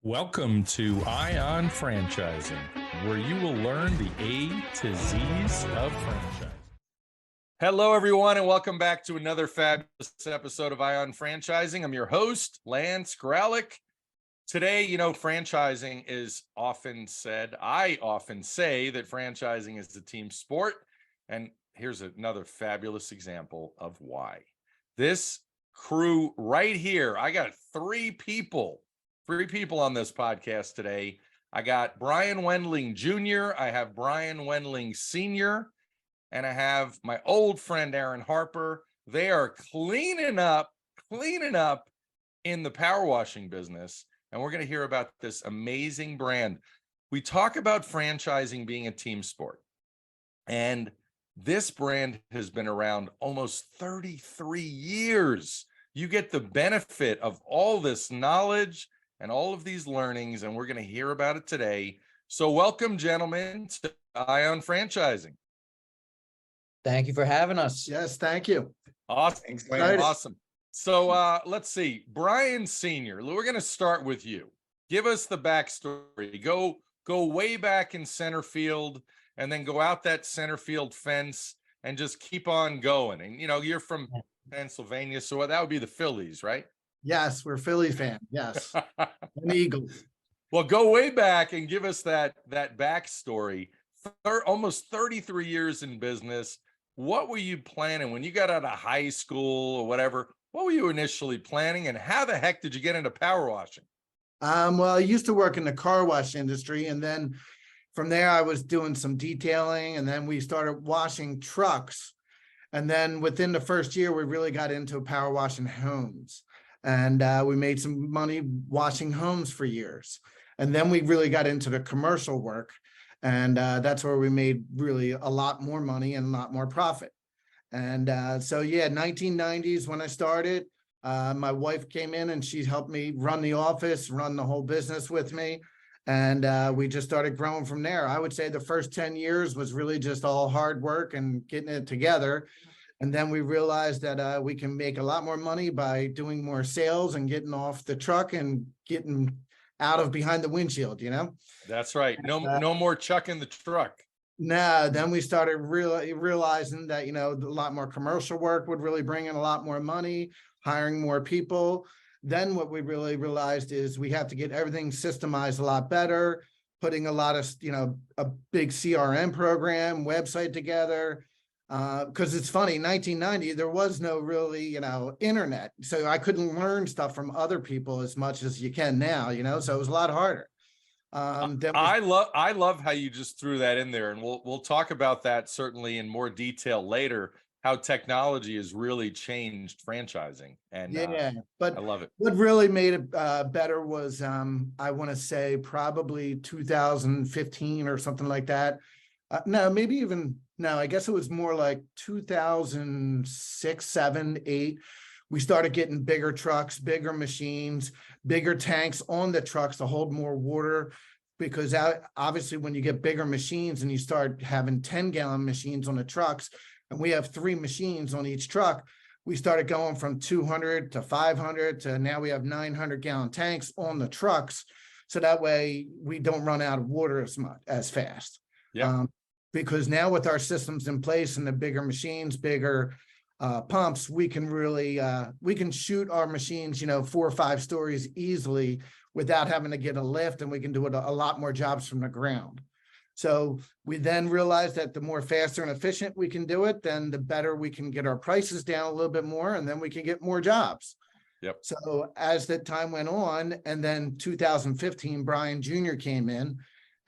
Welcome to Ion Franchising, where you will learn the A to Z's of franchising. Hello, everyone, and welcome back to another fabulous episode of Ion Franchising. I'm your host, Lance Graulich. Today, franchising is often said, I often say that franchising is a team sport, and here's another fabulous example of why. This crew right here, I got three people on this podcast today. I got Brian Wendling Jr., I have Brian Wendling Sr., and I have my old friend Aaron Harper. They are cleaning up in the power washing business, and we're going to hear about this amazing brand. We talk about franchising being a team sport, and this brand has been around almost 33 years. You get the benefit of all this knowledge and all of these learnings, and we're going to hear about it today. So welcome, gentlemen, to Ion Franchising. Thank you for having us. Yes, thank you. Awesome. Awesome. So let's see. Brian Sr., we're going to start with you. Give us the backstory. Go way back in center field and then go out that center field fence and just keep on going. And, you're from Pennsylvania, so that would be the Phillies, right? Yes, we're Philly fan. Yes. And Eagles. Well, go way back and give us that backstory. Almost 33 years in business. What were you planning when you got out of high school or whatever? What were you initially planning, and how the heck did you get into power washing? Well, I used to work in the car wash industry, and then from there I was doing some detailing, and then we started washing trucks. And then within the first year, we really got into power washing homes, and we made some money washing homes for years. And then we really got into the commercial work. And that's where we made really a lot more money and a lot more profit. And so, yeah, 1990s when I started, my wife came in and she helped me run the office, run the whole business with me. And we just started growing from there. I would say the first 10 years was really just all hard work and getting it together. And then we realized that we can make a lot more money by doing more sales and getting off the truck and getting out of behind the windshield, That's right. No more chucking the truck. No, then we started really realizing that, a lot more commercial work would really bring in a lot more money, hiring more people. Then what we really realized is we have to get everything systemized a lot better, putting a lot of, a big CRM program, website together. Because it's funny, 1990, there was no really, internet. So I couldn't learn stuff from other people as much as you can now, so it was a lot harder. I love how you just threw that in there, and we'll talk about that certainly in more detail later, how technology has really changed franchising. And yeah, but I love it. What really made it better was I want to say probably 2015 or something like that. No, maybe even no, I guess it was more like 2006, 7, 8. We started getting bigger trucks, bigger machines, bigger tanks on the trucks to hold more water, because obviously when you get bigger machines and you start having 10-gallon machines on the trucks, and we have 3 machines on each truck, we started going from 200 to 500 to now we have 900-gallon tanks on the trucks. So that way we don't run out of water as fast. Yeah. Because now with our systems in place and the bigger machines, bigger pumps, we can really we can shoot our machines 4 or 5 stories easily without having to get a lift, and we can do it a lot more jobs from the ground. So we then realized that the more faster and efficient we can do it, then the better we can get our prices down a little bit more, and then we can get more jobs. Yep. So as the time went on, and then 2015 Brian Jr. came in,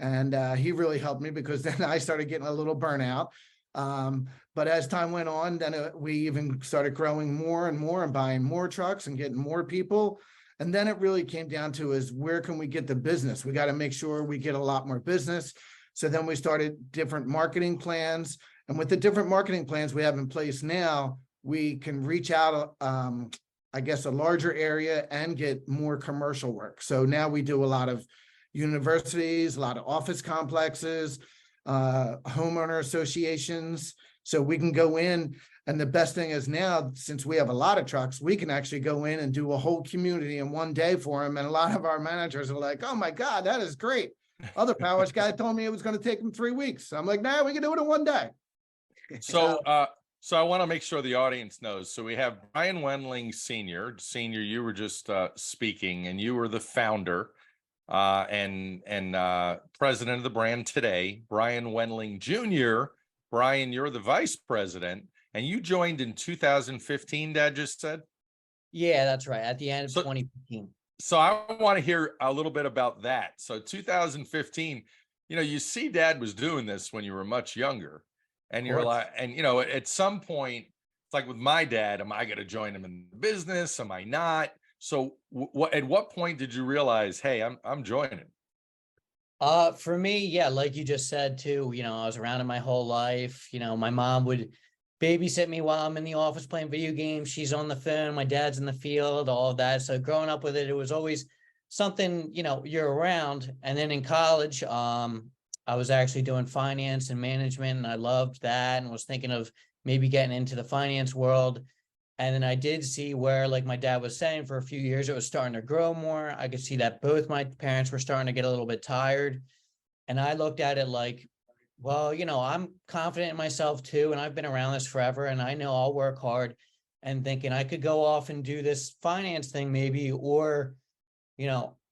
and he really helped me, because then I started getting a little burnout. But as time went on, then we even started growing more and more and buying more trucks and getting more people. And then it really came down to is where can we get the business? We got to make sure we get a lot more business. So then we started different marketing plans. And with the different marketing plans we have in place now, we can reach out, I guess, a larger area and get more commercial work. So now we do a lot of universities, a lot of office complexes, homeowner associations. So we can go in And the best thing is now, since we have a lot of trucks, we can actually go in and do a whole community in one day for them. And a lot of our managers are like, oh my God, that is great. Other power wash guy told me it was going to take him 3 weeks. I'm like, nah, we can do it in one day. So, so I want to make sure the audience knows. So we have Brian Wendling Senior. Senior, you were just speaking, and you were the founder and president of the brand today. Brian Wendling Jr. Brian, you're the vice president, and you joined in 2015. Dad just said. Yeah, that's right. At the end of So- 2015. So I want to hear a little bit about that. So 2015, you see Dad was doing this when you were much younger, and you're like, and at some point, it's like with my dad, am I going to join him in the business? Am I not? So at what point did you realize, hey, I'm joining? For me, yeah, like you just said too, I was around it my whole life. My mom would babysit me while I'm in the office playing video games. She's on the phone, my dad's in the field, all of that. So growing up with it, it was always something, you're around. And then in college, I was actually doing finance and management, and I loved that and was thinking of maybe getting into the finance world. And then I did see where, like my dad was saying, for a few years, it was starting to grow more. I could see that both my parents were starting to get a little bit tired. And I looked at it like, well, I'm confident in myself too. And I've been around this forever, and I know I'll work hard, and thinking I could go off and do this finance thing maybe, or,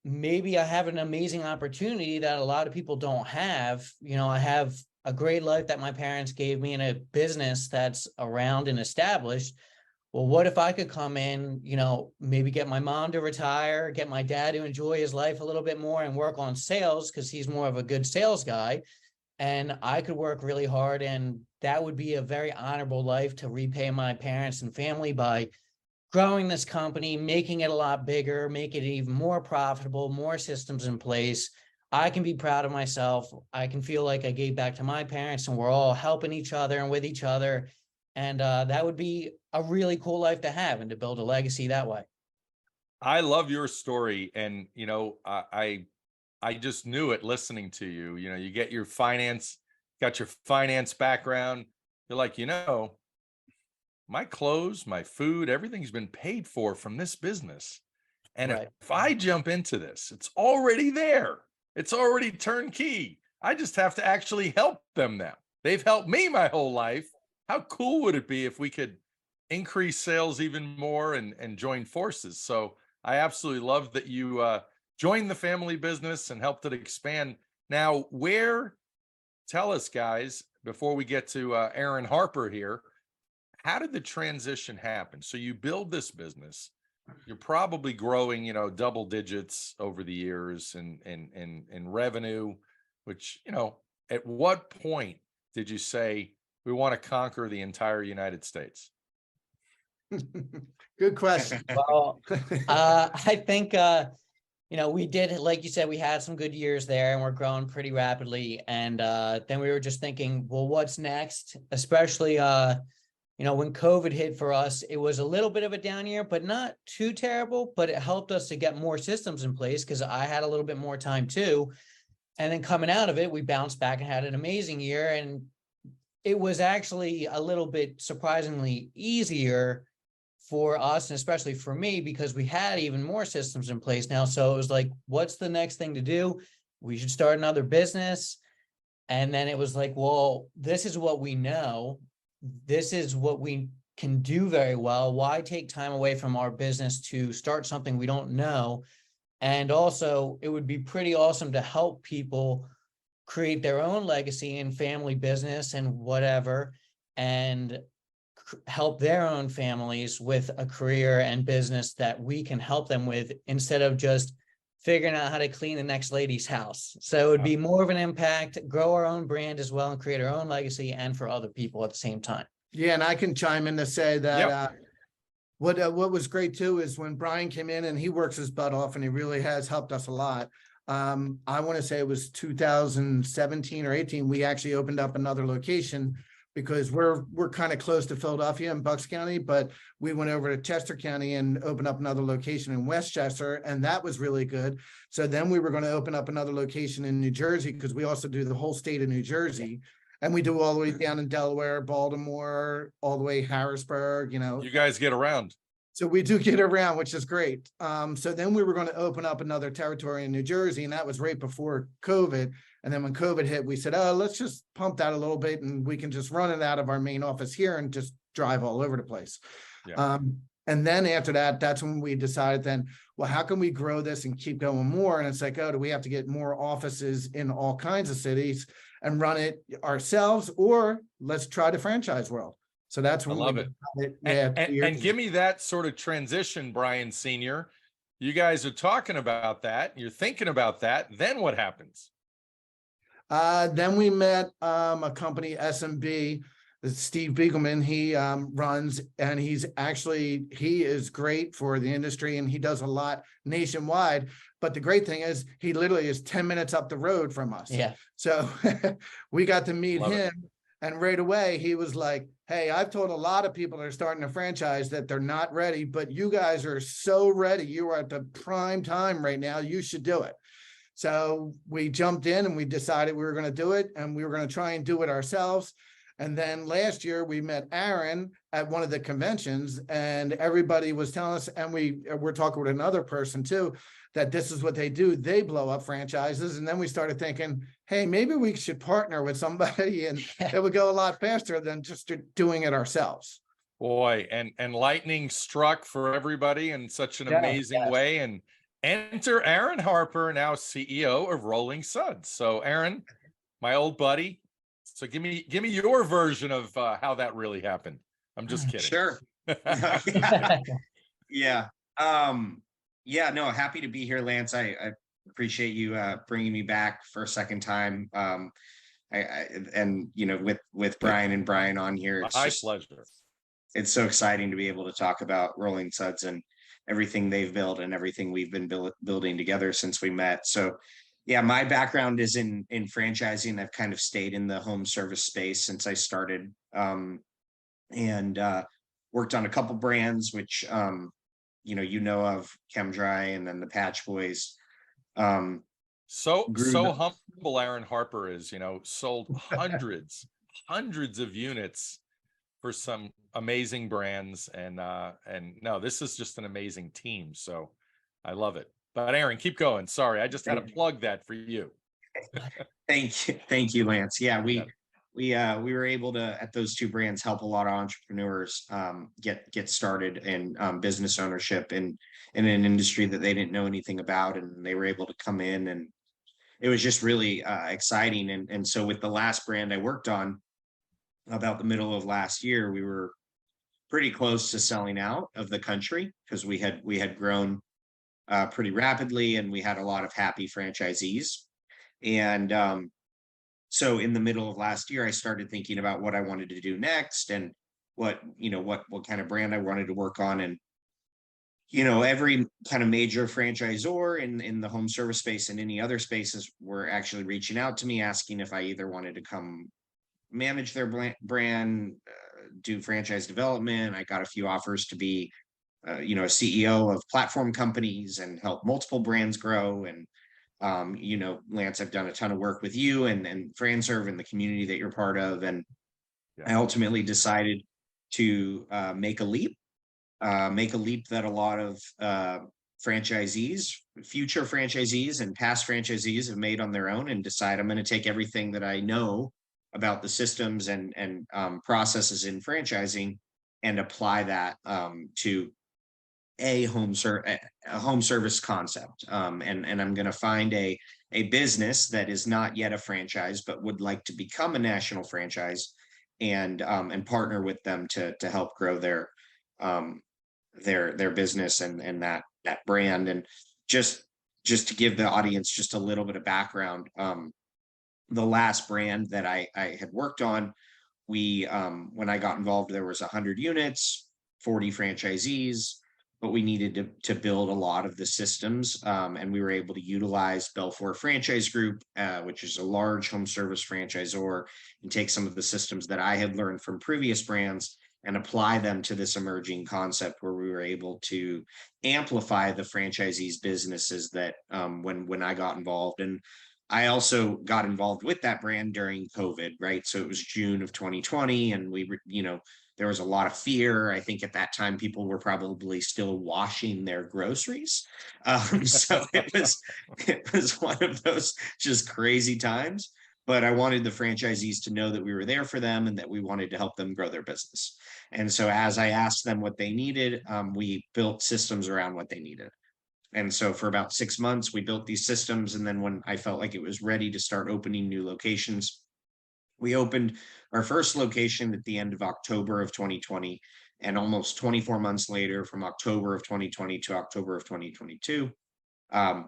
maybe I have an amazing opportunity that a lot of people don't have. I have a great life that my parents gave me in a business that's around and established. Well, what if I could come in, maybe get my mom to retire, get my dad to enjoy his life a little bit more and work on sales, because he's more of a good sales guy. And I could work really hard, and that would be a very honorable life to repay my parents and family by growing this company, making it a lot bigger, make it even more profitable, more systems in place. I can be proud of myself. I can feel like I gave back to my parents, and we're all helping each other and with each other. And that would be a really cool life to have, and to build a legacy that way. I love your story. And, I just knew it listening to you. You got your finance background. You're like, my clothes, my food, everything's been paid for from this business. And Right. if I jump into this, it's already there. It's already turnkey. I just have to actually help them now. They've helped me my whole life. How cool would it be if we could increase sales even more and join forces? So I absolutely love that you joined the family business and helped it expand. Now, tell us, guys, before we get to Aaron Harper here, how did the transition happen? So you build this business, you're probably growing, double digits over the years in revenue, which, at what point did you say, we want to conquer the entire United States? Good question. Well, I think, we did, like you said, we had some good years there, and we're growing pretty rapidly. And then we were just thinking, well, what's next? Especially, when COVID hit for us, it was a little bit of a down year, but not too terrible. But it helped us to get more systems in place, because I had a little bit more time too. And then coming out of it, we bounced back and had an amazing year. And it was actually a little bit surprisingly easier for us, and especially for me, because we had even more systems in place now. So it was like, what's the next thing to do? We should start another business. And then it was like, well, this is what we know. This is what we can do very well. Why take time away from our business to start something we don't know? And also, it would be pretty awesome to help people create their own legacy and family business and whatever, and help their own families with a career and business that we can help them with, instead of just figuring out how to clean the next lady's house. So it would be more of an impact, grow our own brand as well, and create our own legacy, and for other people at the same time. Yeah, and I can chime in to say that Yep. What was great too is when Brian came in, and he works his butt off, and he really has helped us a lot. I want to say it was 2017 or 18, we actually opened up another location, because we're kind of close to Philadelphia and Bucks County, but we went over to Chester County and opened up another location in Westchester, and that was really good. So then we were going to open up another location in New Jersey, because we also do the whole state of New Jersey. And we do all the way down in Delaware, Baltimore, all the way Harrisburg, You guys get around. So we do get around, which is great. So then we were going to open up another territory in New Jersey, and that was right before COVID. And then when COVID hit, we said, oh, let's just pump that a little bit, and we can just run it out of our main office here and just drive all over the place. Yeah. And then after that, that's when we decided then, well, how can we grow this and keep going more? And it's like, oh, do we have to get more offices in all kinds of cities and run it ourselves, or let's try the franchise world? So that's when I love it. And give me that sort of transition, Brian Sr. You guys are talking about that. You're thinking about that. Then what happens? Then we met a company, SMB, Steve Beagleman. He runs, and he is great for the industry, and he does a lot nationwide. But the great thing is he literally is 10 minutes up the road from us. Yeah. So we got to meet Love him. it. And right away, he was like, hey, I've told a lot of people that are starting a franchise that they're not ready, but you guys are so ready. You are at the prime time right now. You should do it. So we jumped in and we decided we were going to do it, and we were going to try and do it ourselves. And then last year we met Aaron at one of the conventions, and everybody was telling us, and we're talking with another person too, that this is what they do. They blow up franchises. And then we started thinking, hey, maybe we should partner with somebody, and it would go a lot faster than just doing it ourselves. Boy, and lightning struck for everybody in such an amazing way. And enter Aaron Harper, now CEO of Rolling Suds. So Aaron, my old buddy. So give me your version of how that really happened. I'm just kidding. Sure. Yeah. Yeah, no, happy to be here, Lance. I appreciate you bringing me back for a second time. And with Brian and Brian on here, it's my pleasure. It's so exciting to be able to talk about Rolling Suds and everything they've built and everything we've been building together since we met. So yeah, my background is in franchising. I've kind of stayed in the home service space since I started, and worked on a couple brands, which of ChemDry and then the Patch Boys. So humble Aaron Harper is, sold hundreds of units for some amazing brands, and no, this is just an amazing team. So I love it. But Aaron, keep going. Sorry, I just had to plug that for you. Thank you, Lance. Yeah, we were able to, at those two brands, help a lot of entrepreneurs get started in business ownership in an industry that they didn't know anything about, and they were able to come in, and it was just really exciting. And so with the last brand I worked on, about the middle of last year, we were pretty close to selling out of the country because we had grown pretty rapidly, and we had a lot of happy franchisees. And so in the middle of last year, I started thinking about what I wanted to do next, and what kind of brand I wanted to work on. And every kind of major franchisor in the home service space and any other spaces were actually reaching out to me, asking if I either wanted to come manage their brand, do franchise development. I got a few offers to be a CEO of platform companies and help multiple brands grow. And Lance, I've done a ton of work with you and FranServe and the community that you're part of. And I ultimately decided to make a leap that a lot of franchisees, future franchisees and past franchisees have made on their own, and decide I'm going to take everything that I know about the systems and processes in franchising and apply that to a home service concept. And I'm going to find a business that is not yet a franchise, but would like to become a national franchise, and partner with them to help grow their business and that brand. And just to give the audience just a little bit of background, the last brand that I had worked on, when I got involved, there was 100 units, 40 franchisees, but we needed to build a lot of the systems, and we were able to utilize Belfour Franchise Group, which is a large home service franchisor, and take some of the systems that I had learned from previous brands and apply them to this emerging concept, where we were able to amplify the franchisees' businesses that when I got involved. And I also got involved with that brand during COVID, right? So it was June of 2020, and we were, there was a lot of fear. I think at that time people were probably still washing their groceries. So it was one of those just crazy times. But I wanted the franchisees to know that we were there for them and that we wanted to help them grow their business. And so as I asked them what they needed, we built systems around what they needed. And so for about 6 months, we built these systems. And then when I felt like it was ready to start opening new locations, we opened our first location at the end of October of 2020. And almost 24 months later, from October of 2020 to October of 2022, I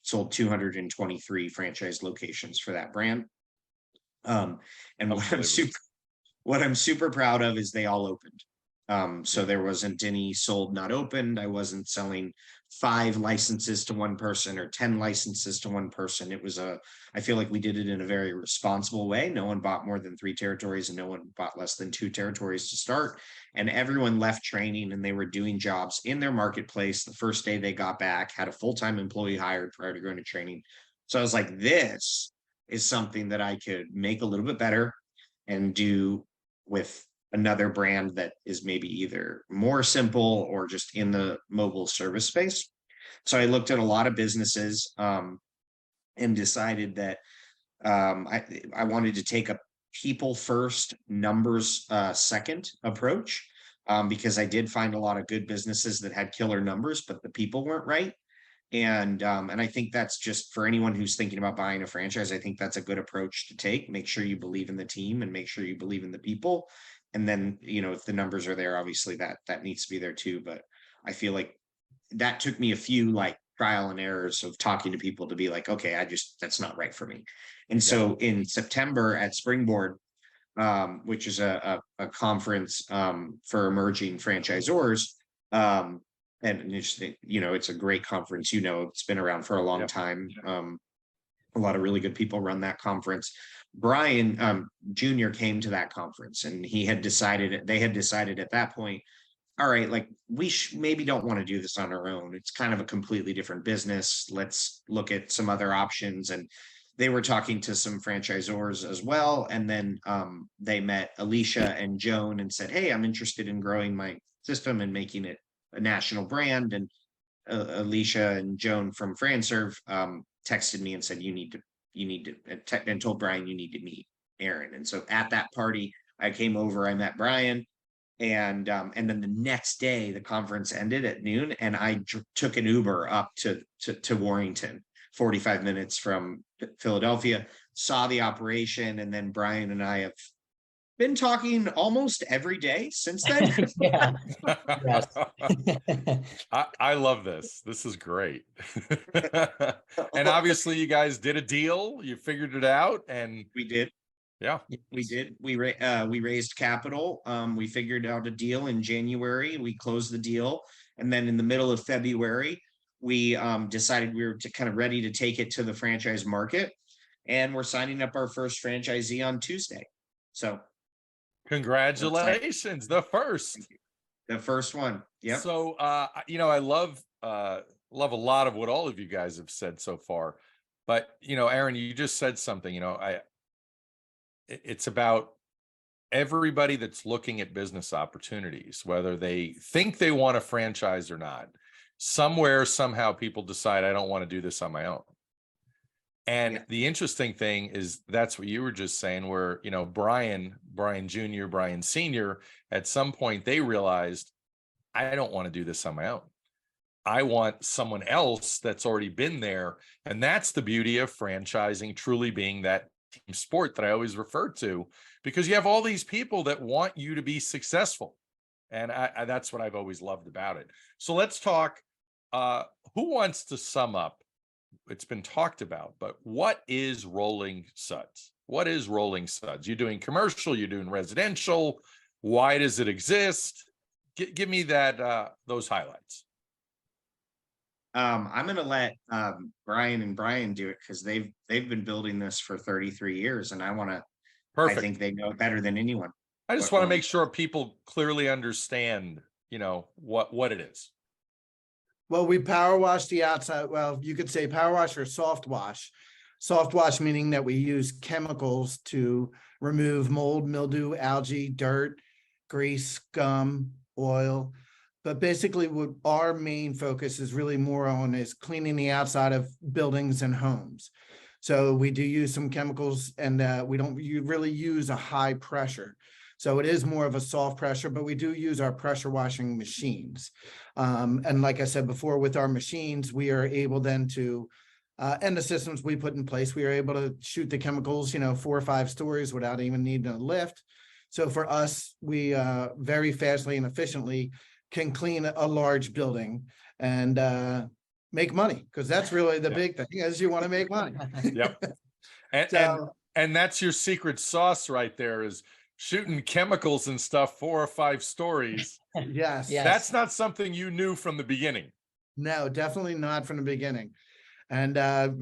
sold 223 franchise locations for that brand. And what I'm super proud of is they all opened. So there wasn't any sold not opened. I wasn't selling 5 licenses to one person or 10 licenses to one person. It was I feel like we did it in a very responsible way. No one bought more than 3 territories and no one bought less than 2 territories to start. And everyone left training and they were doing jobs in their marketplace. The first day they got back, had a full-time employee hired prior to going to training. So I was like, this is something that I could make a little bit better and do with another brand that is maybe either more simple or just in the mobile service space. So I looked at a lot of businesses and decided that I wanted to take a people first, numbers second approach, because I did find a lot of good businesses that had killer numbers, but the people weren't right. And I think that's just for anyone who's thinking about buying a franchise. I think that's a good approach to take. Make sure you believe in the team and make sure you believe in the people. And then, if the numbers are there, obviously that needs to be there too. But I feel like that took me a few like trial and errors of talking to people to be like, okay, that's not right for me. And so in September at Springboard, which is a conference for emerging franchisors, and it's a great conference, it's been around for a long time. A lot of really good people run that conference. Brian Jr. came to that conference and they had decided at that point, all right, like we maybe don't want to do this on our own. It's kind of a completely different business. Let's look at some other options. And they were talking to some franchisors as well. And then they met Alicia and Joan and said, hey, I'm interested in growing my system and making it a national brand. And Alicia and Joan from FranServe texted me and said, you need to, and told Brian, you need to meet Aaron. And so at that party, I came over, I met Brian, and then the next day the conference ended at noon and I took an Uber up to Warrington, 45 minutes from Philadelphia, saw the operation. And then Brian and I have been talking almost every day since then. Yeah. Yes. I love this. This is great. And obviously you guys did a deal, you figured it out, and we did. Yeah, we did. We raised capital. We figured out a deal in January. We closed the deal. And then in the middle of February, we decided we were kind of ready to take it to the franchise market. And we're signing up our first franchisee on Tuesday. So congratulations, the first one. Yeah. So I love a lot of what all of you guys have said so far. But Aaron, you just said something. It's about everybody that's looking at business opportunities, whether they think they want a franchise or not. Somewhere, somehow, people decide I don't want to do this on my own. And the interesting thing is that's what you were just saying, where, Brian Jr., Brian Sr., at some point they realized, I don't want to do this on my own. I want someone else that's already been there. And that's the beauty of franchising truly being that team sport that I always refer to, because you have all these people that want you to be successful. And that's what I've always loved about it. So let's talk, who wants to sum up? It's been talked about, but what is Rolling Suds? What is Rolling Suds? You're doing commercial, you're doing residential. Why does it exist? Give me those highlights. I'm going to let Brian and Brian do it because they've been building this for 33 years, and I think they know it better than anyone. I just want to make sure people clearly understand, what it is. Well, we power wash the outside. Well, you could say power wash or soft wash. Soft wash meaning that we use chemicals to remove mold, mildew, algae, dirt, grease, scum, oil. But basically what our main focus is really more on is cleaning the outside of buildings and homes. So we do use some chemicals, and we don't really use a high pressure. So it is more of a soft pressure, but we do use our pressure washing machines. And like I said before, with our machines, we are able then to, and the systems we put in place, we are able to shoot the chemicals, 4 or 5 stories without even needing a lift. So for us, we very fastly and efficiently can clean a large building and make money, because that's really the big thing, is you want to make money. Yep. And that's your secret sauce right there, is shooting chemicals and stuff 4 or 5 stories. Yes. That's not something you knew from the beginning. No, definitely not from the beginning. And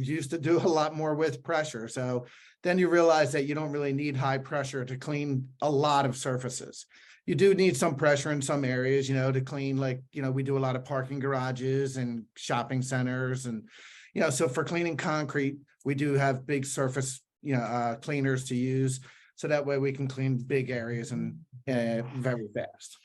used to do a lot more with pressure. So then you realize that you don't really need high pressure to clean a lot of surfaces. You do need some pressure in some areas, to clean, like, we do a lot of parking garages and shopping centers. And, so for cleaning concrete, we do have big surface, cleaners to use. So that way we can clean big areas and very fast.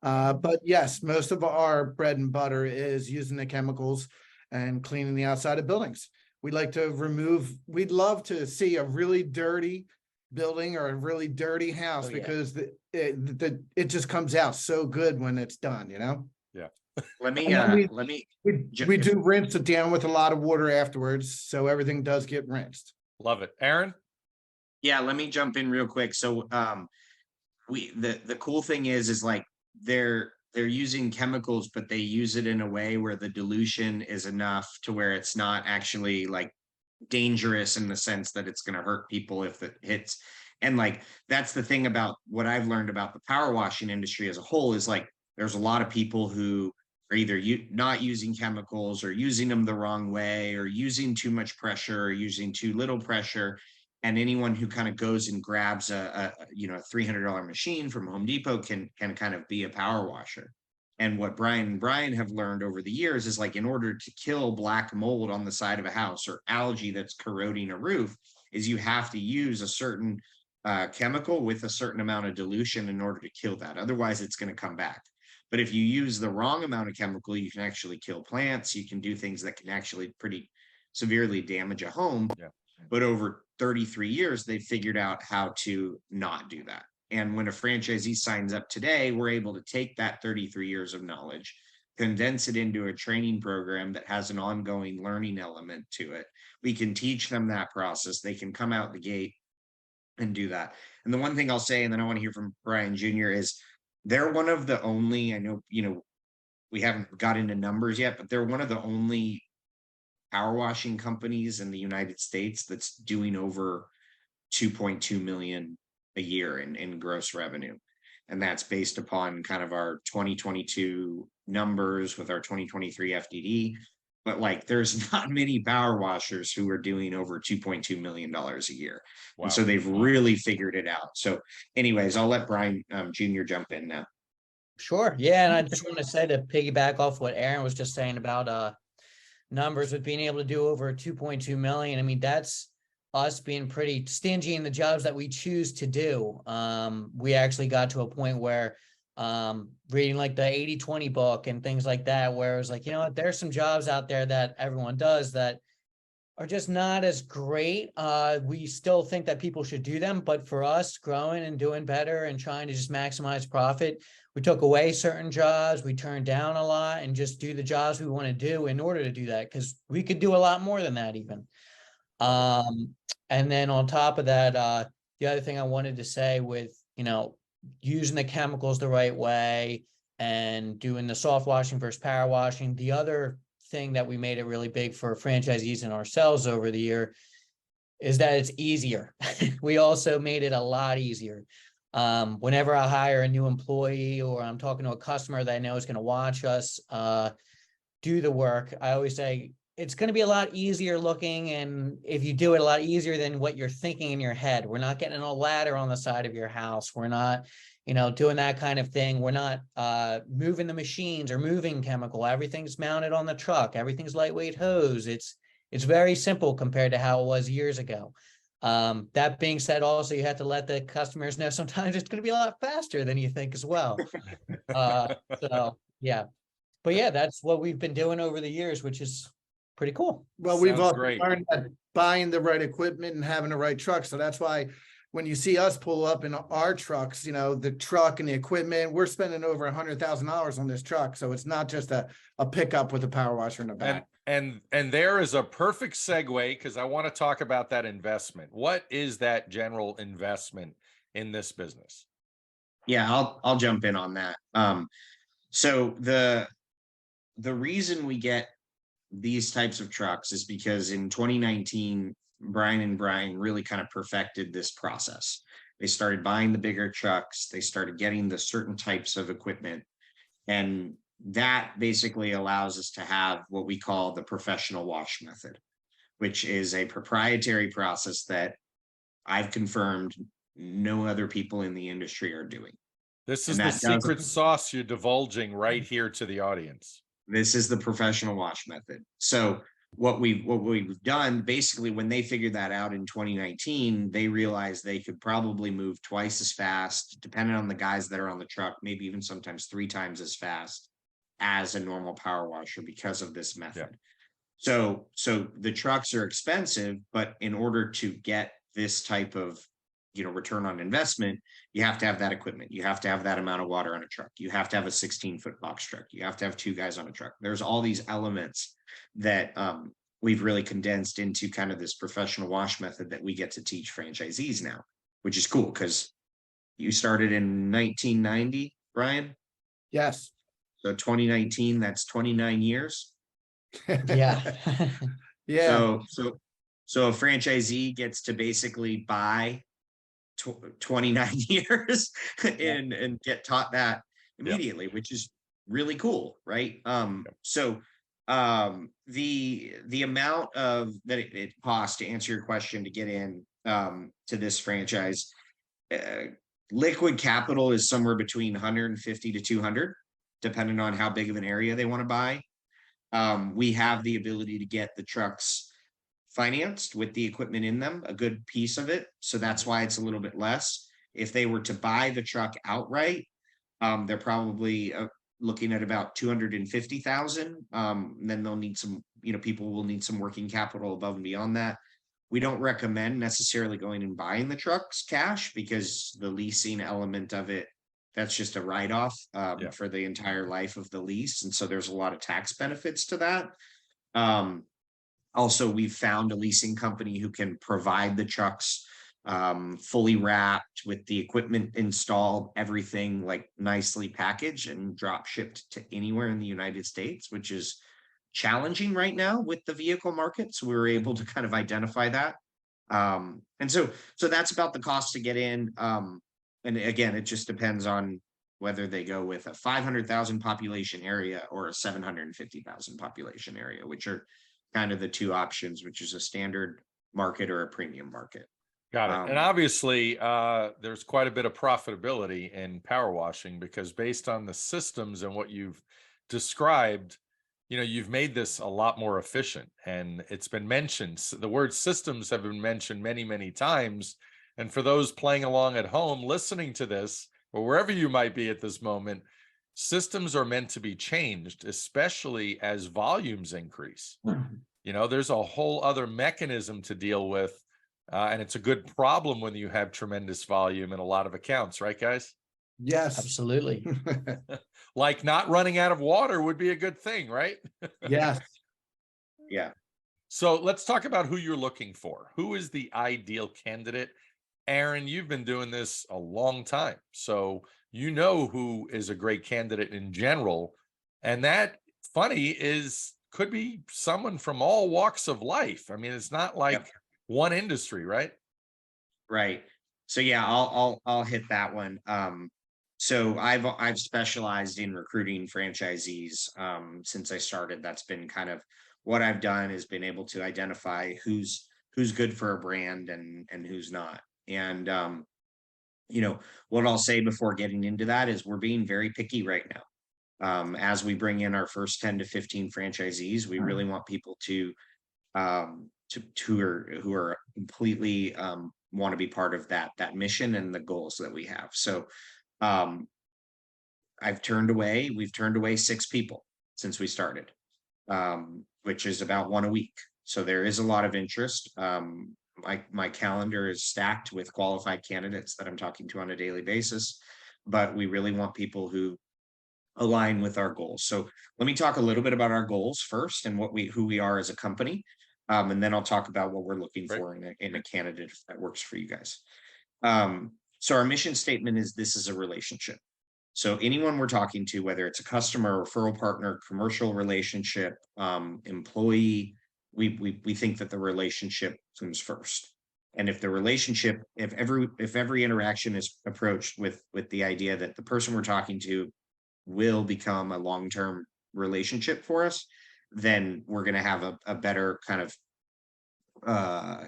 But yes, most of our bread and butter is using the chemicals and cleaning the outside of buildings. We'd love to see a really dirty building or a really dirty house, because it just comes out so good when it's done, Yeah. We do rinse it down with a lot of water afterwards, so everything does get rinsed. Love it. Aaron? Yeah, let me jump in real quick. So the cool thing is like they're using chemicals, but they use it in a way where the dilution is enough to where it's not actually like dangerous in the sense that it's going to hurt people if it hits. And like, that's the thing about what I've learned about the power washing industry as a whole, is like, there's a lot of people who are either not using chemicals, or using them the wrong way, or using too much pressure, or using too little pressure. And anyone who kind of goes and grabs a $300 machine from Home Depot can kind of be a power washer. And what Brian and Brian have learned over the years is, like, in order to kill black mold on the side of a house, or algae that's corroding a roof, is you have to use a certain chemical with a certain amount of dilution in order to kill that. Otherwise, it's going to come back. But if you use the wrong amount of chemical, you can actually kill plants. You can do things that can actually pretty severely damage a home. Yeah. But over 33 years, they've figured out how to not do that. And when a franchisee signs up today, we're able to take that 33 years of knowledge, condense it into a training program that has an ongoing learning element to it. We can teach them that process. They can come out the gate and do that. And the one thing I'll say, and then I want to hear from Brian Jr., is they're one of the only, I know, we haven't got into numbers yet, but they're one of the only power washing companies in the United States that's doing over 2.2 million a year in gross revenue. And that's based upon kind of our 2022 numbers with our 2023 FDD. But like, there's not many power washers who are doing over $2.2 million a year. Wow. And so they've really figured it out. So anyways, I'll let Brian Jr. jump in now. Sure. Yeah. And I just want to say, to piggyback off what Aaron was just saying about numbers with being able to do over 2.2 million. I mean, that's us being pretty stingy in the jobs that we choose to do. We actually got to a point where reading like the 80-20 book and things like that, where it was like, what, there's some jobs out there that everyone does that are just not as great. We still think that people should do them, but for us, growing and doing better and trying to just maximize profit, we took away certain jobs, we turned down a lot, and just do the jobs we want to do in order to do that, because we could do a lot more than that even. And then on top of that, the other thing I wanted to say with, using the chemicals the right way and doing the soft washing versus power washing, the other thing that we made it really big for franchisees and ourselves over the year is that it's easier. We also made it a lot easier. Whenever I hire a new employee, or I'm talking to a customer that I know is going to watch us do the work, I always say it's going to be a lot easier looking, and if you do it a lot easier than what you're thinking in your head. We're not getting a ladder on the side of your house. We're not, doing that kind of thing. We're not moving the machines or moving chemical. Everything's mounted on the truck. Everything's lightweight hose. It's It's very simple compared to how it was years ago. That being said, also you have to let the customers know sometimes it's going to be a lot faster than you think as well. So yeah, but yeah, that's what we've been doing over the years, which is pretty cool. Well, we've Sounds also great. learned that buying the right equipment and having the right truck. So that's why when you see us pull up in our trucks, you know, the truck and the equipment, we're spending over $100,000 on this truck. So it's not just a pickup with a power washer in the back. And there is a perfect segue, because I want to talk about that investment. What is that general investment in this business? Yeah, I'll jump in on that. So the reason we get these types of trucks is because in 2019, Brian and Brian really kind of perfected this process. They started buying the bigger trucks, they started getting the certain types of equipment, and that basically allows us to have what we call the professional wash method, which is a proprietary process that I've confirmed no other people in the industry are doing. This is the secret sauce you're divulging right here to the audience. This is the professional wash method. So what we've done, basically, when they figured that out in 2019, they realized they could probably move twice as fast, depending on the guys that are on the truck, maybe even sometimes 3 times as fast as a normal power washer because of this method. Yeah. So the trucks are expensive, but in order to get this type of, you know, return on investment, you have to have that equipment. You have to have that amount of water on a truck. You have to have a 16-foot box truck. You have to have 2 guys on a truck. There's all these elements that we've really condensed into kind of this professional wash method that we get to teach franchisees now, which is cool because you started in 1990, Brian? Yes. So 2019, that's 29 years. Yeah. Yeah. So a franchisee gets to basically buy 29 years and get taught that immediately, which is really cool, right? So the amount of that it costs, to answer your question, to get in to this franchise, liquid capital is somewhere between 150 to 200, depending on how big of an area they want to buy. We have the ability to get the trucks financed with the equipment in them, a good piece of it. So that's why it's a little bit less. If they were to buy the truck outright, they're probably looking at about 250,000. Then they'll need some, you know, people will need some working capital above and beyond that. We don't recommend necessarily going and buying the trucks cash, because the leasing element of it, that's just a write-off for the entire life of the lease. And so there's a lot of tax benefits to that. Also, we've found a leasing company who can provide the trucks fully wrapped with the equipment installed, everything like nicely packaged and drop shipped to anywhere in the United States, which is challenging right now with the vehicle market. So we were able to kind of identify that. And so that's about the cost to get in. And again, it just depends on whether they go with a 500,000 population area or a 750,000 population area, which are kind of the 2 options, which is a standard market or a premium market. Got it. And obviously, there's quite a bit of profitability in power washing, because based on the systems and what you've described, you know, you've made this a lot more efficient. And it's been mentioned, the word systems have been mentioned many, many times. And for those playing along at home, listening to this, or wherever you might be at this moment, systems are meant to be changed, especially as volumes increase. You know, there's a whole other mechanism to deal with. And it's a good problem when you have tremendous volume in a lot of accounts, right, guys? Yes. Absolutely. Like not running out of water would be a good thing, right? Yes. Yeah. So let's talk about who you're looking for. Who is the ideal candidate? Aaron, you've been doing this a long time, so you know who is a great candidate in general. And that, funny, could be someone from all walks of life. I mean, it's not like one industry, right? Right. So yeah, I'll hit that one. So I've specialized in recruiting franchisees since I started. That's been kind of what I've done, is been able to identify who's good for a brand and who's not. And you know, what I'll say before getting into that is we're being very picky right now. As we bring in our first 10 to 15 franchisees, we really want people to who are completely want to be part of that mission and the goals that we have. So we've turned away 6 people since we started, which is about 1 a week. So there is a lot of interest. My calendar is stacked with qualified candidates that I'm talking to on a daily basis, but we really want people who align with our goals. So let me talk a little bit about our goals first and who we are as a company. And then I'll talk about what we're looking for in a candidate if that works for you guys. So our mission statement is, this is a relationship. So anyone we're talking to, whether it's a customer, referral partner, commercial relationship, employee, we think that the relationship comes first. And if every interaction is approached with the idea that the person we're talking to will become a long-term relationship for us, then we're going to have a better kind of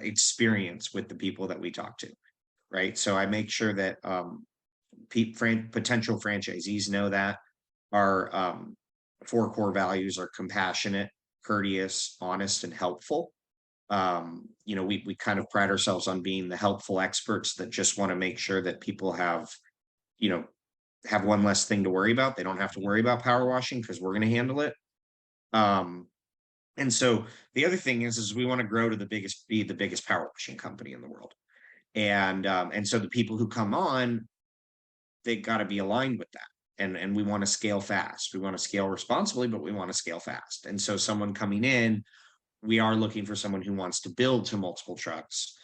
experience with the people that we talk to, right? So I make sure that potential franchisees know that our 4 core values are compassionate, courteous, honest, and helpful. We kind of pride ourselves on being the helpful experts that just want to make sure that people have one less thing to worry about. They don't have to worry about power washing because we're going to handle it. And so the other thing is we want to grow to be the biggest power washing company in the world. And so the people who come on, they got to be aligned with that. And we want to scale fast. We want to scale responsibly, but we want to scale fast. And so someone coming in, we are looking for someone who wants to build to multiple trucks.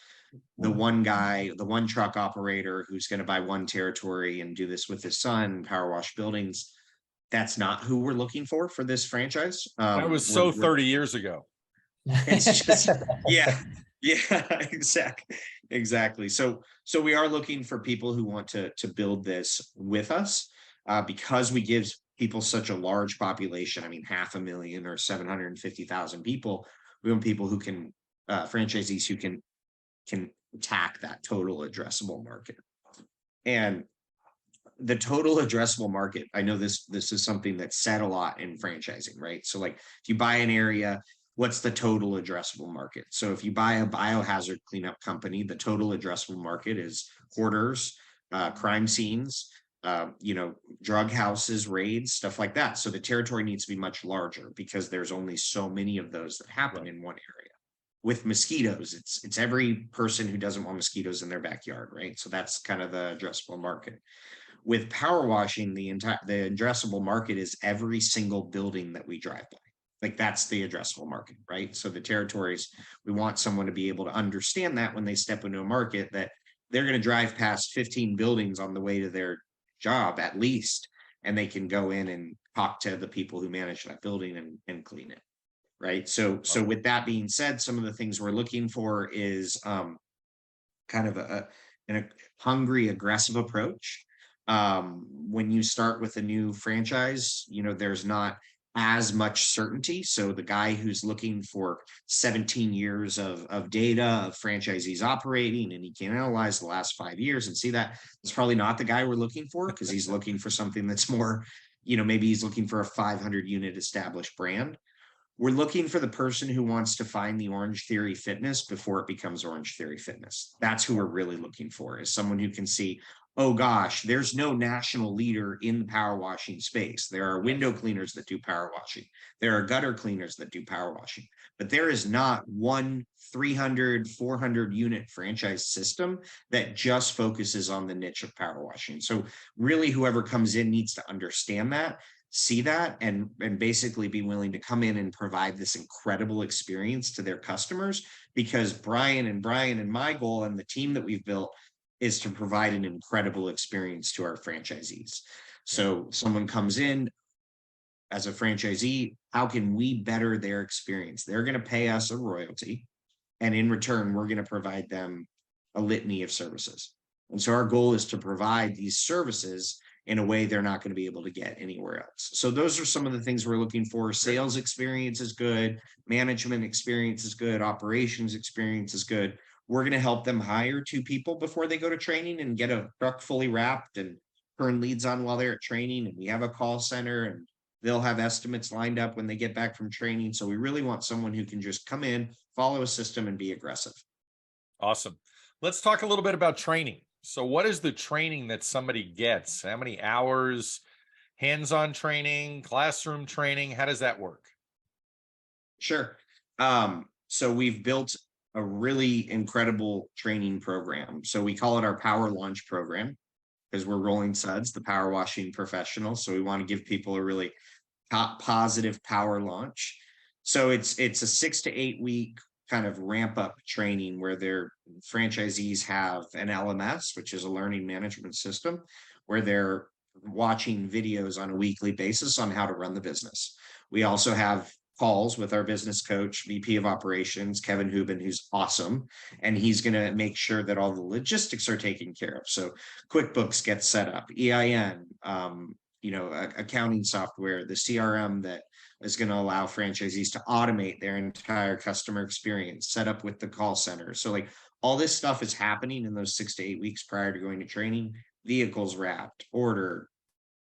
The one truck operator who's going to buy one territory and do this with his son, power wash buildings, that's not who we're looking for this franchise. That was 30 years ago. It's just, yeah, exactly. So we are looking for people who want to build this with us, because we give people such a large population. I mean, 500,000 or 750,000 people. We want people who can, franchisees who can attack that total addressable market. And the total addressable market, I know this is something that's said a lot in franchising, right? So like if you buy an area, what's the total addressable market? So if you buy a biohazard cleanup company, the total addressable market is hoarders, crime scenes, drug houses, raids, stuff like that. So the territory needs to be much larger because there's only so many of those that happen in one area. With mosquitoes, it's every person who doesn't want mosquitoes in their backyard, right? So that's kind of the addressable market. With power washing, the addressable market is every single building that we drive by. Like that's the addressable market, right? So the territories, we want someone to be able to understand that when they step into a market, that they're going to drive past 15 buildings on the way to their job at least, and they can go in and talk to the people who manage that building and clean it, right? So with that being said, some of the things we're looking for is kind of a hungry, aggressive approach. When you start with a new franchise, there's not as much certainty. So the guy who's looking for 17 years of data of franchisees operating, and he can analyze the last 5 years and see that, it's probably not the guy we're looking for, because he's looking for something that's more, maybe he's looking for a 500 unit established brand. We're looking for the person who wants to find the Orange Theory Fitness before it becomes Orange Theory Fitness. That's who we're really looking for, is someone who can see, oh gosh, there's no national leader in the power washing space. There are window cleaners that do power washing. There are gutter cleaners that do power washing, but there is not one 300, 400 unit franchise system that just focuses on the niche of power washing. So really whoever comes in needs to understand that, see that, and basically be willing to come in and provide this incredible experience to their customers, because Brian and my goal and the team that we've built is to provide an incredible experience to our franchisees. So someone comes in as a franchisee, how can we better their experience? They're going to pay us a royalty, and in return, we're going to provide them a litany of services. And so our goal is to provide these services in a way they're not going to be able to get anywhere else. So those are some of the things we're looking for. Sales experience is good. Management experience is good. Operations experience is good. We're going to help them hire 2 people before they go to training and get a truck fully wrapped and turn leads on while they're at training. And we have a call center, and They'll have estimates lined up when they get back from training. So we really want someone who can just come in, follow a system, and be aggressive. Awesome. Let's talk a little bit about training. So what is the training that somebody gets? How many hours, hands-on training, classroom training? How does that work? Sure. So we've built a really incredible training program. So we call it our Power Launch program because we're Rolling Suds, the power washing professionals. So we want to give people a really positive power launch. So it's a 6 to 8 week kind of ramp up training where their franchisees have an LMS, which is a learning management system, where they're watching videos on a weekly basis on how to run the business. We also have calls with our business coach, VP of operations, Kevin Hubin, who's awesome. And he's going to make sure that all the logistics are taken care of. So QuickBooks gets set up, EIN, accounting software, the CRM that is going to allow franchisees to automate their entire customer experience, set up with the call center. So like all this stuff is happening in those 6 to 8 weeks prior to going to training. Vehicles wrapped, ordered,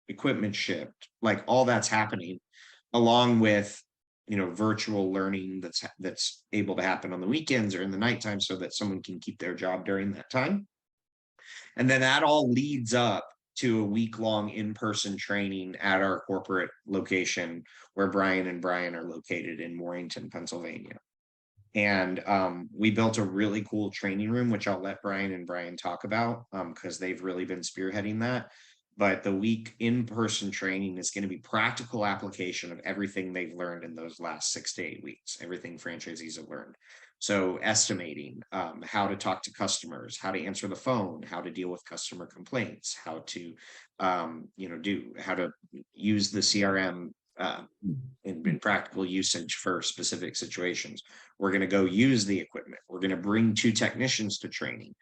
equipment shipped, like all that's happening, along with virtual learning that's able to happen on the weekends or in the nighttime so that someone can keep their job during that time. And then that all leads up to a week-long in-person training at our corporate location where Brian and Brian are located in Warrington, Pennsylvania. And we built a really cool training room, which I'll let Brian and Brian talk about because they've really been spearheading that. But the week in-person training is going to be practical application of everything they've learned in those last 6 to 8 weeks, everything franchisees have learned. So estimating, how to talk to customers, how to answer the phone, how to deal with customer complaints, how to, how to use the CRM in practical usage for specific situations. We're going to go use the equipment. We're going to bring 2 technicians to training.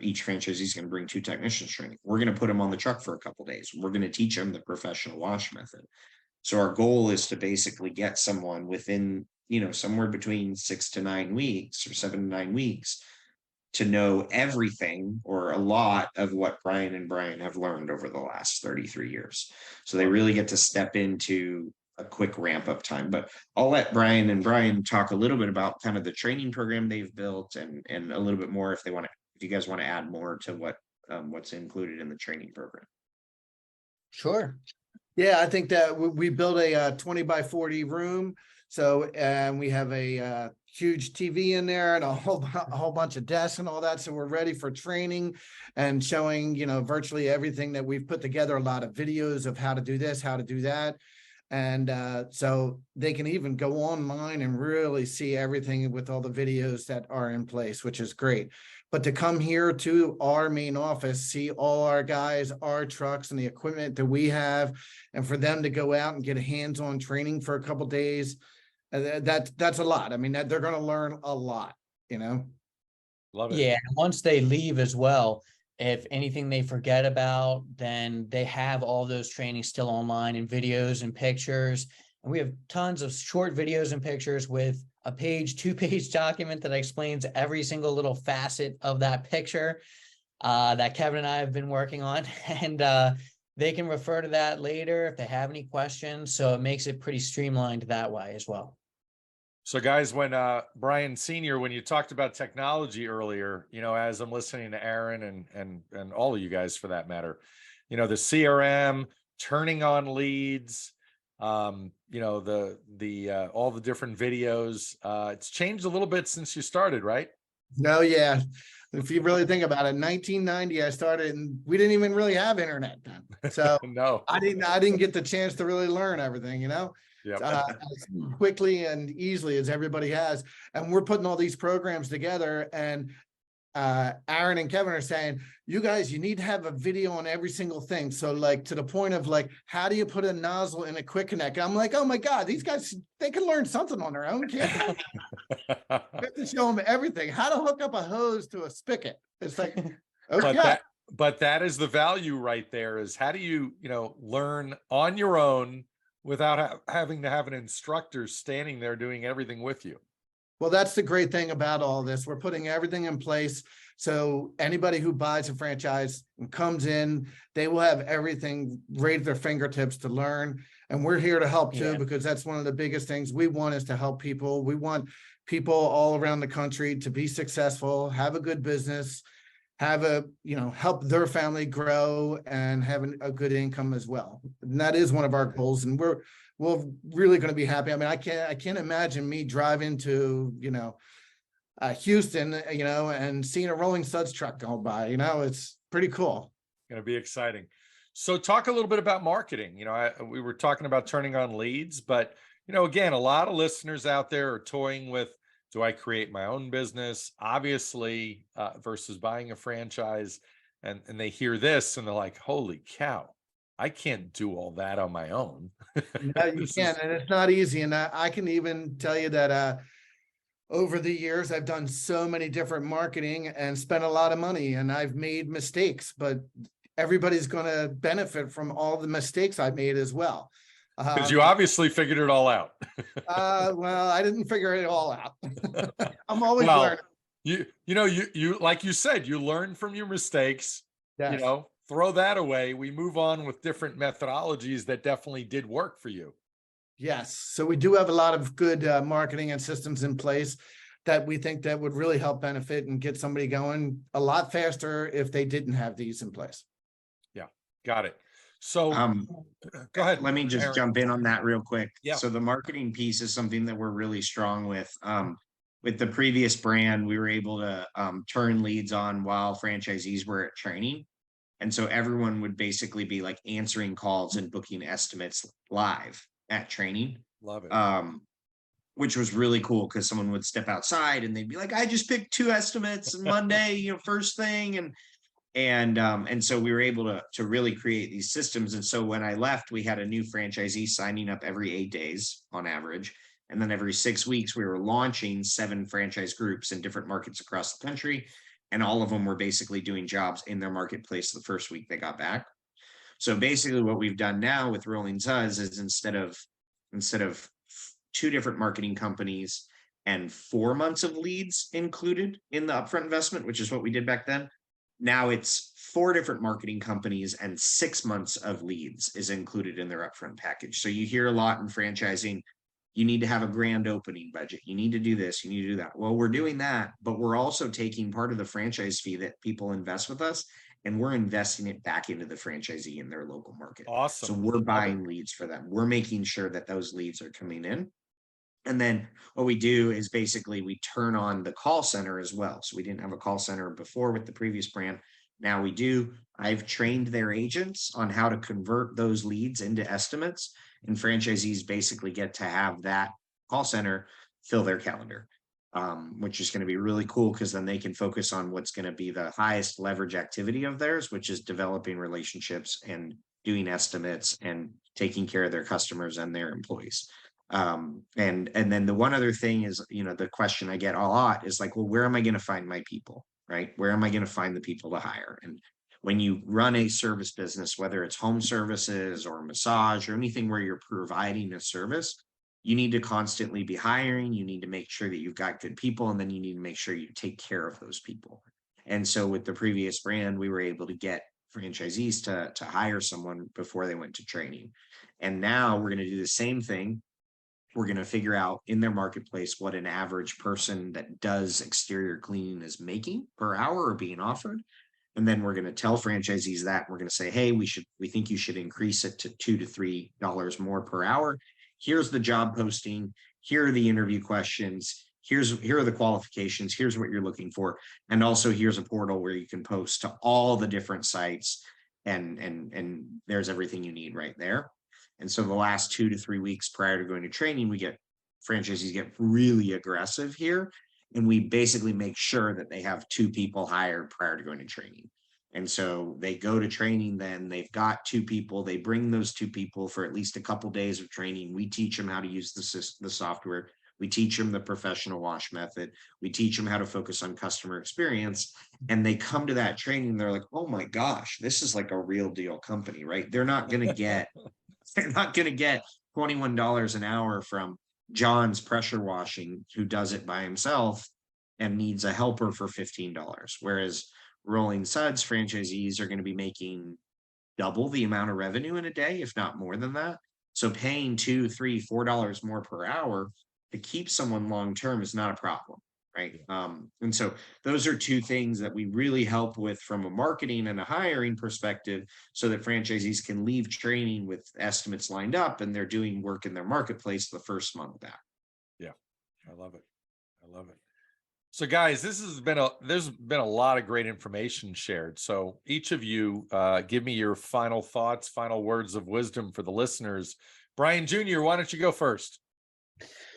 Each franchisee is going to bring 2 technicians training. We're going to put them on the truck for a couple of days. We're going to teach them the professional wash method. So our goal is to basically get someone within, somewhere between 6 to 9 weeks or 7 to 9 weeks to know everything or a lot of what Brian and Brian have learned over the last 33 years. So they really get to step into a quick ramp up time. But I'll let Brian and Brian talk a little bit about kind of the training program they've built and a little bit more if you guys want to add more to what's included in the training program. Sure. Yeah, I think that we built a 20 by 40 room. So, and we have a huge TV in there and a whole bunch of desks and all that. So we're ready for training and showing, virtually everything that we've put together, a lot of videos of how to do this, how to do that. And so they can even go online and really see everything with all the videos that are in place, which is great. But to come here to our main office, see all our guys, our trucks and the equipment that we have, and for them to go out and get a hands-on training for a couple of days, that's a lot. I mean, they're going to learn a lot, Love it. Yeah. And once they leave as well, if anything they forget about, then they have all those trainings still online and videos and pictures. And we have tons of short videos and pictures with a 2-page document that explains every single little facet of that picture that Kevin and I have been working on. And they can refer to that later if they have any questions. So it makes it pretty streamlined that way as well. So guys, when Brian Sr., when you talked about technology earlier, as I'm listening to Aaron and all of you guys for that matter, the CRM, turning on leads, all the different videos, it's changed a little bit since you started, right? No, yeah. If you really think about it, 1990, I started and we didn't even really have internet then. So No, I didn't get the chance to really learn everything, Yep. As quickly and easily as everybody has. And we're putting all these programs together, and Aaron and Kevin are saying, you guys, you need to have a video on every single thing. So like to the point of like, how do you put a nozzle in a quick connect? I'm like, oh my God, these guys, they can learn something on their own, can't they? We have to show them everything. How to hook up a hose to a spigot. It's like, okay. But that is the value right there, is how do you, learn on your own without having to have an instructor standing there doing everything with you. Well, that's the great thing about all this. We're putting everything in place. So anybody who buys a franchise and comes in, they will have everything right at their fingertips to learn. And we're here to help too, Yeah. because that's one of the biggest things we want, is to help people. We want people all around the country to be successful, have a good business, have help their family grow and have a good income as well. And that is one of our goals. And we're really going to be happy. I mean, I can't imagine me driving to, Houston, and seeing a Rolling Suds truck go by. It's pretty cool. Going to be exciting. So talk a little bit about marketing. We were talking about turning on leads, but, again, a lot of listeners out there are toying with, do I create my own business? Obviously, versus buying a franchise, and they hear this and they're like, holy cow, I can't do all that on my own. No, you can, and it's not easy. And I can even tell you that over the years, I've done so many different marketing and spent a lot of money, and I've made mistakes, but everybody's going to benefit from all the mistakes I made as well. Because you obviously figured it all out. Well, I didn't figure it all out. I'm always learning. You like you said, you learn from your mistakes. Yes. Throw that away. We move on with different methodologies that definitely did work for you. Yes. So we do have a lot of good marketing and systems in place that we think that would really help benefit and get somebody going a lot faster if they didn't have these in place. Yeah, got it. So go ahead. Let me just Aaron. jump in on that real quick. Yeah. So the marketing piece is something that we're really strong with. With the previous brand, we were able to turn leads on while franchisees were at training. And so everyone would basically be like answering calls and booking estimates live at training. Love it. Which was really cool, because someone would step outside and they'd be like, I just picked 2 estimates Monday, first thing. And so we were able to really create these systems. And so when I left, we had a new franchisee signing up every 8 days on average. And then every 6 weeks, we were launching 7 franchise groups in different markets across the country. And all of them were basically doing jobs in their marketplace the first week they got back. So basically what we've done now with Rolling Suds is instead of 2 different marketing companies and 4 months of leads included in the upfront investment, which is what we did back then, now it's 4 different marketing companies and 6 months of leads is included in their upfront package. So you hear a lot in franchising, you need to have a grand opening budget. You need to do this, you need to do that. Well, we're doing that, but we're also taking part of the franchise fee that people invest with us, and we're investing it back into the franchisee in their local market. Awesome. So we're buying leads for them. We're making sure that those leads are coming in. And then what we do is basically we turn on the call center as well. So we didn't have a call center before with the previous brand. Now we do. I've trained their agents on how to convert those leads into estimates, and franchisees basically get to have that call center fill their calendar, which is going to be really cool, because then they can focus on what's going to be the highest leverage activity of theirs, which is developing relationships and doing estimates and taking care of their customers and their employees. And then the one other thing is, the question I get a lot is like, well, where am I going to find my people, right? Where am I going to find the people to hire? And when you run a service business, whether it's home services or massage or anything where you're providing a service, you need to constantly be hiring. You need to make sure that you've got good people, and then you need to make sure you take care of those people. And so with the previous brand, we were able to get franchisees to hire someone before they went to training. And now we're going to do the same thing. We're going to figure out in their marketplace what an average person that does exterior cleaning is making per hour or being offered. And then we're going to tell franchisees that we're going to say, hey, we think you should increase it to $2 to $3 more per hour. Here's the job posting. Here are the interview questions. Here are the qualifications. Here's what you're looking for. And also here's a portal where you can post to all the different sites, and there's everything you need right there. And so the last 2 to 3 weeks prior to going to training, franchisees get really aggressive here. And we basically make sure that they have 2 people hired prior to going to training. And so they go to training, then they've got 2 people, they bring those 2 people for at least a couple days of training. We teach them how to use the software. We teach them the professional wash method. We teach them how to focus on customer experience. And they come to that training, they're like, oh my gosh, this is like a real deal company, right? They're not going to get $21 an hour from John's pressure washing, who does it by himself and needs a helper for $15. Whereas Rolling Suds franchisees are going to be making double the amount of revenue in a day, if not more than that. So paying $2, $3, $4 more per hour to keep someone long-term is not a problem. Right. And so those are two things that we really help with from a marketing and a hiring perspective, so that franchisees can leave training with estimates lined up and they're doing work in their marketplace the first month back. Yeah, I love it. I love it. So guys, there's been a lot of great information shared. So each of you give me your final thoughts, final words of wisdom for the listeners. Brian Jr., why don't you go first?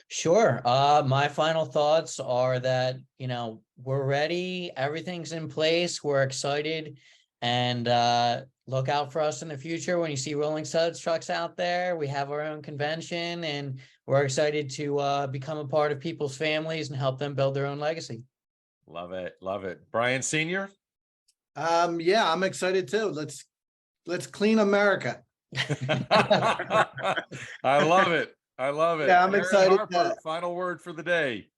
Sure. My final thoughts are that, we're ready. Everything's in place. We're excited, and look out for us in the future. When you see Rolling Suds trucks out there, we have our own convention, and we're excited to become a part of people's families and help them build their own legacy. Love it. Love it. Brian Sr. Yeah, I'm excited too. Let's clean America. I love it. I love it. Yeah, I'm Aaron excited. Harper, final word for the day.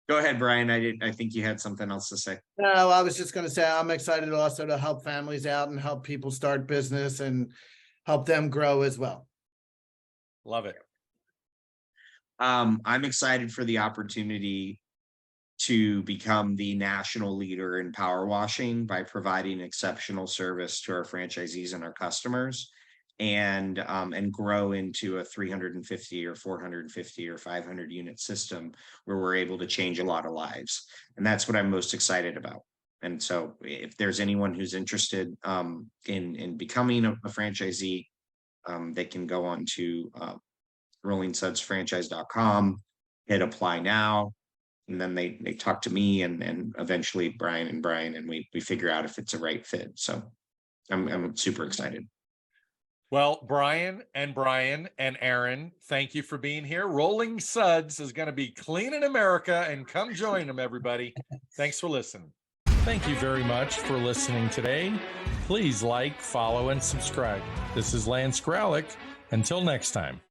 Go ahead, Brian. I think you had something else to say. No, I was just going to say I'm excited also to help families out and help people start business and help them grow as well. Love it. I'm excited for the opportunity to become the national leader in power washing by providing exceptional service to our franchisees and our customers, and grow into a 350 or 450 or 500 unit system where we're able to change a lot of lives. And that's what I'm most excited about. And so if there's anyone who's interested in becoming a franchisee, they can go on to rollingsudsfranchise.com, hit apply now, and then they talk to me and eventually Brian, and we figure out if it's a right fit. So I'm super excited. Well, Brian and Aaron, thank you for being here. Rolling Suds is going to be cleaning America, and come join them, everybody. Thanks for listening. Thank you very much for listening today. Please like, follow, and subscribe. This is Lance Graulich. Until next time.